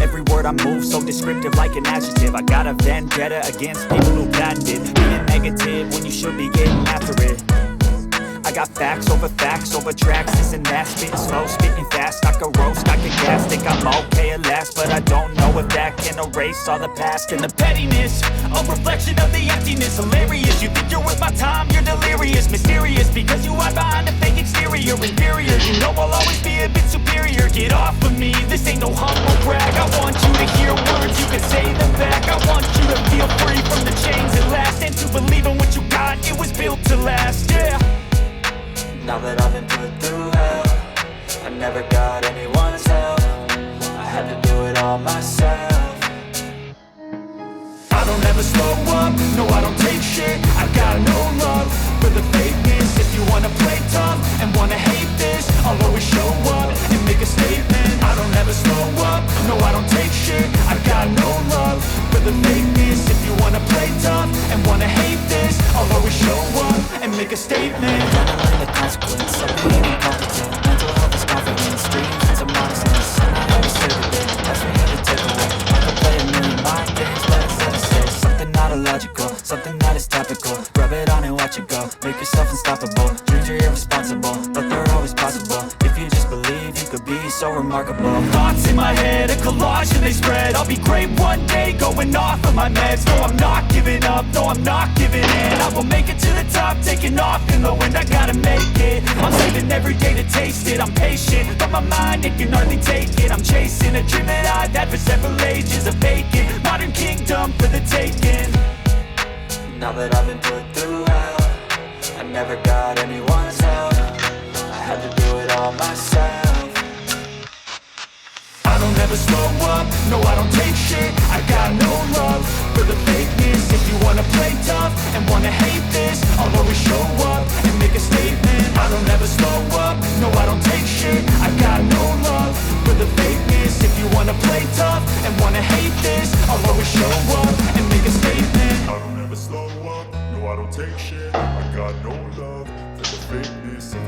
Every word I move so descriptive like an adjective. I got a vendetta against people who patented being negative when you should be getting after it. I got facts over tracks, this and that. Spitting slow, spitting fast, I can roast, I can gas. Think I'm okay at last, but I don't know if that can erase all the past. And the pettiness, a reflection of the emptiness. Hilarious, you think you're worth my time, you're delirious. Mysterious, because you hide behind a fake exterior. Inferior, you know I'll always be a bit superior. Get off of me, this ain't no humble brag. I want you to hear words, you can say them back. I want you to feel free from the chains at last, and to believe in what you got, it was built to last, yeah. Now that I've been put through hell, I never got anyone's help. I had to do it all myself. I don't ever slow up, no I don't take shit. I got no love for the fakeness. If you wanna play tough and wanna hate this, I'll always show up and make a statement. I don't ever slow up, no I don't take shit. I got no love for the fakeness. If you wanna play tough and wanna hate this, I'll always show up and make a statement. The consequence of being incompetent. Mental health is confidence, dreams into modestness. I always say the thing, that's for him to take away. I can play a million mind games, but instead I say something not illogical, something that is topical. Rub it on and watch it go, make yourself unstoppable. Dreams are irresponsible, but they're always possible. If you just believe, you could be so remarkable. Thoughts in my head, a collage and they spread. I'll be great one day, going off of my meds. No, I'm not giving up, no, I'm not giving in. I will make it to the top, taking off in the wind. I gotta make it, I'm saving every day to taste it. I'm patient, but my mind, it can hardly take it. I'm chasing a dream that I've had for several ages. A vacant, modern kingdom for the taking. Now that I've been put through hell, I never got anyone's help. I had to do it all myself. I don't ever slow up, no I don't take shit. I got no love for the fakeness. If you wanna play tough and wanna hate this, I'll always show up and make a statement. I don't ever slow up, no I don't take shit. I got no love for the fakeness. If you wanna play tough and wanna hate this, I'll always show up and make a statement. I don't ever slow up, no I don't take shit. I got no love for the fakeness. If